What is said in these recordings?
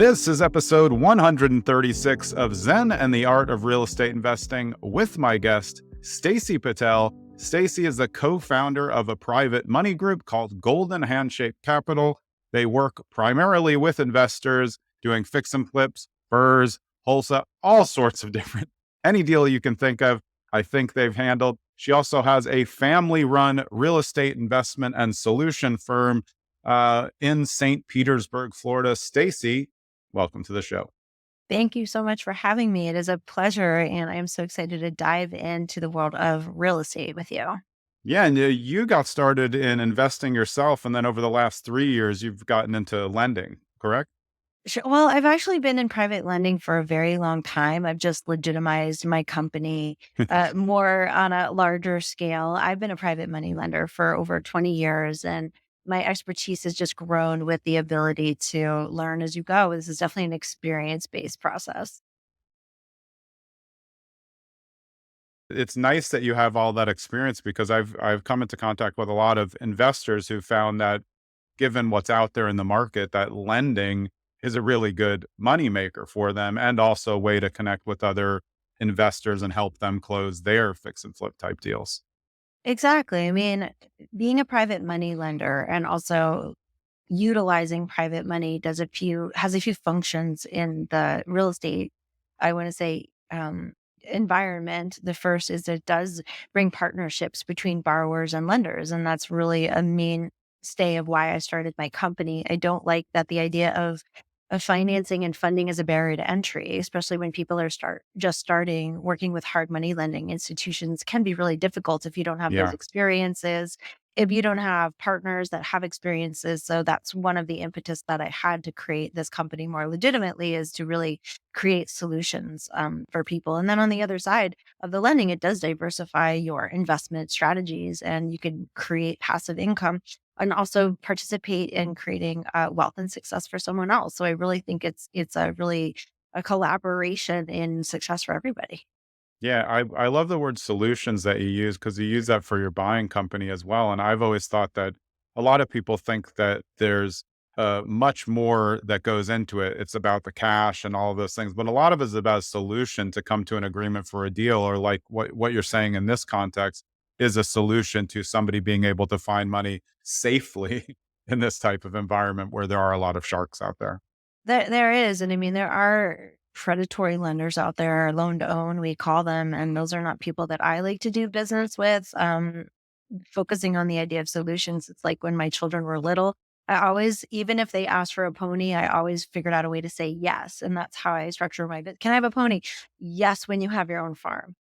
This is episode 136 of Zen and the Art of Real Estate Investing with my guest, Stacy Patel. Stacy is the co-founder of a private money group called Golden Handshake Capital. They work primarily with investors doing fix and flips, BRRRs, wholesale, all sorts of different, any deal you can think of, I think they've handled. She also has a family-run real estate investment and solution firm in St. Petersburg, Florida. Stacy, welcome to the show. Thank you so much for having me. It is a pleasure, and I am so excited to dive into the world of real estate with you. Yeah, and you got started in investing yourself, and then over the last 3 years, you've gotten into lending, correct? Sure. Well, I've actually been in private lending for a very long time. I've just legitimized my company more on a larger scale. I've been a private money lender for over 20 years, and my expertise has just grown with the ability to learn as you go. This is definitely an experience-based process. It's nice that you have all that experience because I've come into contact with a lot of investors who found that given what's out there in the market, that lending is a really good moneymaker for them and also a way to connect with other investors and help them close their fix and flip type deals. Exactly. I mean, being a private money lender and also utilizing private money has a few functions in the real estate, I want to say, environment. The first is it does bring partnerships between borrowers and lenders, and that's really a mainstay of why I started my company. I don't like that the idea of financing and funding is a barrier to entry, especially when people are just starting working with hard money lending institutions can be really difficult if you don't have those Yeah. experiences, if you don't have partners that have experiences. So that's one of the impetus that I had to create this company more legitimately, is to really create solutions for people. And then on the other side of the lending, it does diversify your investment strategies, and you can create passive income and also participate in creating wealth and success for someone else. So I really think it's a really a collaboration in success for everybody. Yeah, I love the word solutions that you use because you use that for your buying company as well. And I've always thought that a lot of people think that there's much more that goes into it. It's about the cash and all of those things, but a lot of it is about a solution to come to an agreement for a deal, or like what you're saying in this context is a solution to somebody being able to find money safely in this type of environment where there are a lot of sharks out there. There is, and I mean, there are predatory lenders out there, loan to own, we call them, and those are not people that I like to do business with. Focusing on the idea of solutions, it's like when my children were little, I always, even if they asked for a pony, I always figured out a way to say yes, and that's how I structure my bit. Can I have a pony? Yes, when you have your own farm.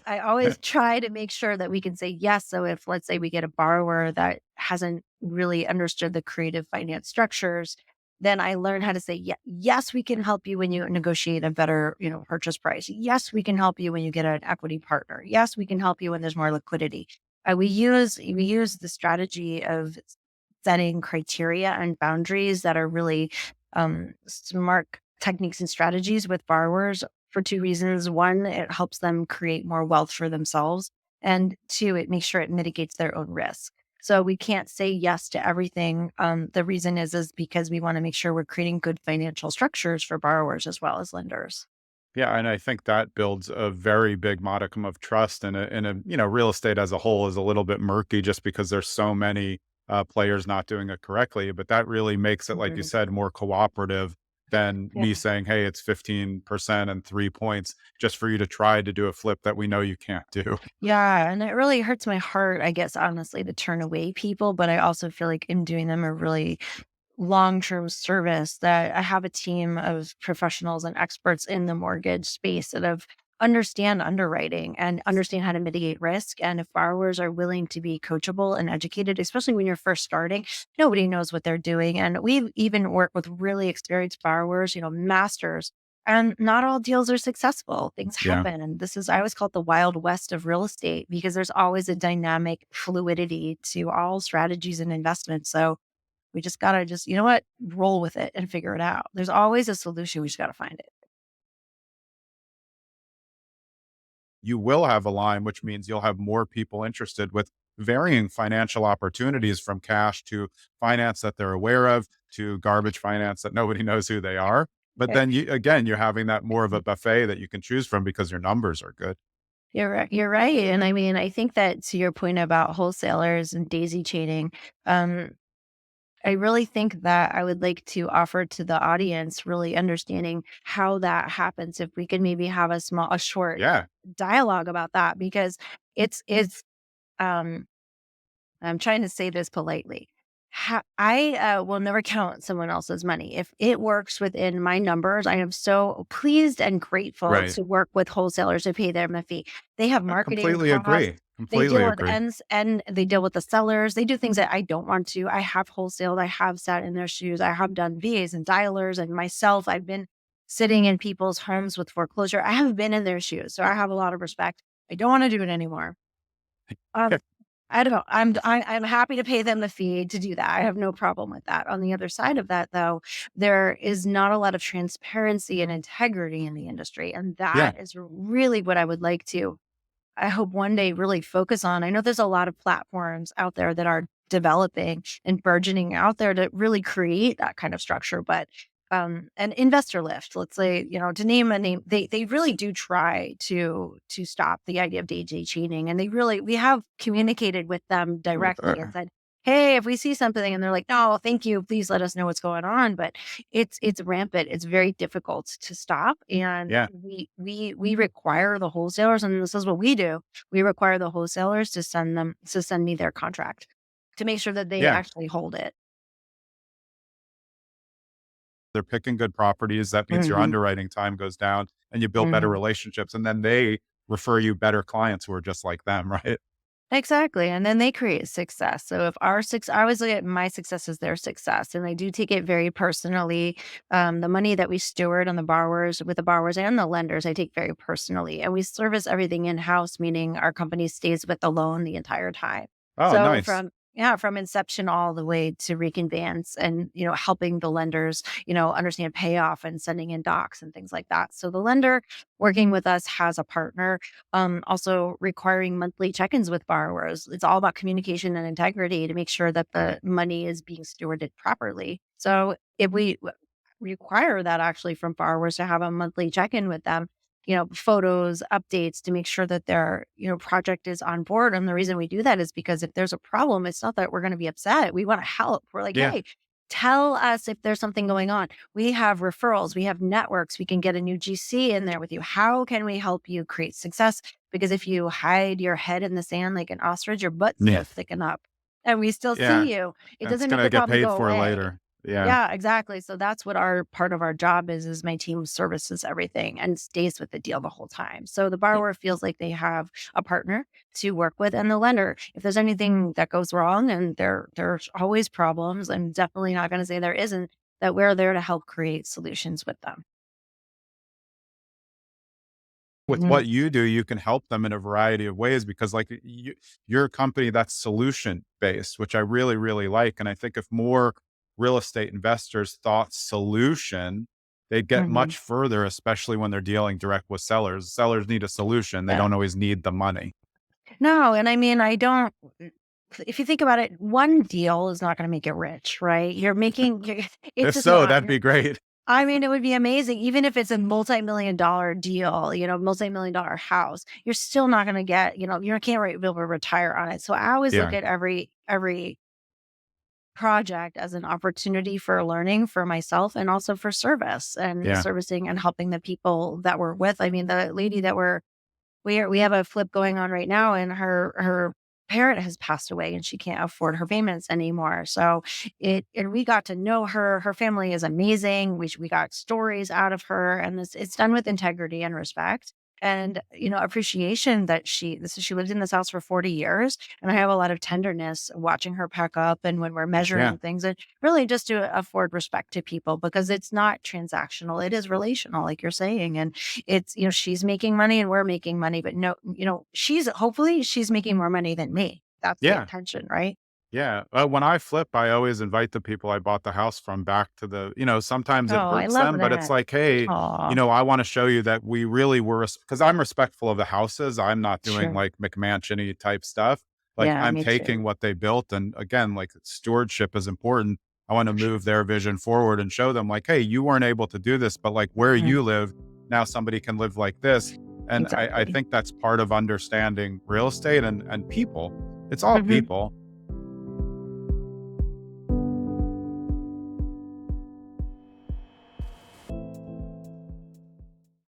I always try to make sure that we can say yes. So if, let's say, we get a borrower that hasn't really understood the creative finance structures, then I learn how to say, yes, we can help you when you negotiate a better, purchase price. Yes, we can help you when you get an equity partner. Yes, we can help you when there's more liquidity. We use the strategy of setting criteria and boundaries that are really smart techniques and strategies with borrowers for two reasons. One, it helps them create more wealth for themselves. And two, it makes sure it mitigates their own risk. So we can't say yes to everything. The reason is because we want to make sure we're creating good financial structures for borrowers as well as lenders. Yeah, and I think that builds a very big modicum of trust, and real estate as a whole is a little bit murky just because there's so many players not doing it correctly. But that really makes it, like you Mhm. said, more cooperative than me Yeah. saying, "Hey, it's 15% and 3 points," just for you to try to do a flip that we know you can't do. Yeah. And it really hurts my heart, I guess, honestly, to turn away people. But I also feel like in doing them a really long-term service, that I have a team of professionals and experts in the mortgage space that have understand underwriting and understand how to mitigate risk. And if borrowers are willing to be coachable and educated, especially when you're first starting, nobody knows what they're doing. And we even work with really experienced borrowers, masters. And not all deals are successful. Things Yeah. happen. And I always call it the wild west of real estate, because there's always a dynamic fluidity to all strategies and investments. So we just gotta you know what? Roll with it and figure it out. There's always a solution. We just gotta find it. You will have a line, which means you'll have more people interested with varying financial opportunities from cash to finance that they're aware of to garbage finance that nobody knows who they are. But then you're having that more of a buffet that you can choose from because your numbers are good. You're right. You're right. And I mean, I think that to your point about wholesalers and daisy chaining, um, I really think that I would like to offer to the audience really understanding how that happens. If we could maybe have a short Yeah. dialogue about that, because it's um I'm trying to say this politely. I will never count someone else's money. If it works within my numbers, I am so pleased and grateful Right. to work with wholesalers to pay them a fee. They have I marketing completely costs. agree. They Completely deal with agree. ends and they deal with the sellers. They do things that I don't want to. I have wholesaled. I have sat in their shoes. I have done VAs and dialers and myself. I've been sitting in people's homes with foreclosure. I have been in their shoes. So I have a lot of respect. I don't want to do it anymore. Um, I don't know. I'm happy to pay them the fee to do that. I have no problem with that. On the other side of that, though, there is not a lot of transparency and integrity in the industry, and Yeah. that is really what I would like to I hope one day really focus on. I know there's a lot of platforms out there that are developing and burgeoning out there to really create that kind of structure. But an investor lift, let's say, to name a name, they really do try to stop the idea of day cheating. And we have communicated with them directly and Uh, said, hey, if we see something and they're like, no, thank you, please let us know what's going on. But it's rampant. It's very difficult to stop. And yeah. we require the wholesalers, and this is what we do. We require the wholesalers to send me their contract to make sure that they Yeah. actually hold it. They're picking good properties. That means your Hmm. underwriting time goes down and you build better Hmm. relationships. And then they refer you better clients who are just like them, right? Exactly. And then they create success. So if I always look at my success as their success, and I do take it very personally. The money that we steward on with the borrowers and the lenders, I take very personally. And we service everything in house, meaning our company stays with the loan the entire time. Oh, So nice. from inception all the way to reconveyance and, helping the lenders, understand payoff and sending in docs and things like that. So the lender working with us has a partner, also requiring monthly check-ins with borrowers. It's all about communication and integrity to make sure that the money is being stewarded properly. So if we require that actually from borrowers to have a monthly check-in with them, photos, updates to make sure that their, project is on board. And the reason we do that is because if there's a problem, it's not that we're going to be upset. We want to help. We're like, Yeah. hey, tell us if there's something going on. We have referrals, we have networks, we can get a new GC in there with you. How can we help you create success? Because if you hide your head in the sand like an ostrich, your butt's Yeah. still sticking up and we still Yeah. see you. It That's doesn't make going to the get problem paid go for away. later. Yeah. Yeah, exactly. So that's what our part of our job is my team services everything and stays with the deal the whole time. So the borrower feels like they have a partner to work with, and the lender. If there's anything that goes wrong, and there's always problems, I'm definitely not going to say there isn't, that we're there to help create solutions with them. With Mhm. what you do, you can help them in a variety of ways because like you're a company that's solution based, which I really, really like. And I think if more real estate investors thought solution, they'd get Mhm. much further, especially when they're dealing direct with sellers. Sellers need a solution. They Yeah. don't always need the money. No, and I mean, I don't. If you think about it, one deal is not going to make it rich, right? It's If just so, not. that'd be great. I mean, it would be amazing. Even if it's a multi-million dollar deal, multi-million dollar house, you're still not going to get, you can't be able to retire on it. So I always look Yeah. at every project as an opportunity for learning for myself and also for service and Yeah. servicing and helping the people that we're with. I mean, the lady that we have a flip going on right now, and her parent has passed away and she can't afford her payments anymore. So and we got to know her. Her family is amazing. We got stories out of her, and it's done with integrity and respect. And appreciation that she lived in this house for 40 years, and I have a lot of tenderness watching her pack up and when we're Yeah. measuring things, and really just to afford respect to people, because it's not transactional, it is relational, like you're saying. And it's, she's making money and we're making money, but no, hopefully she's making more money than me. That's the Yeah. intention, right? Yeah. When I flip, I always invite the people I bought the house from back to sometimes it Oh, I hurts love them, but it's that. like, hey, Aw, I want to show you that we really were, because I'm respectful of the houses. I'm not doing sure. like McMansion type stuff. Like Yeah, I'm me taking too. what they built. And again, like stewardship is important. I want to move their vision forward and show them like, hey, you weren't able to do this, but like where you live, now somebody can live like this. And I Exactly. think that's part of understanding real estate and people. It's all people.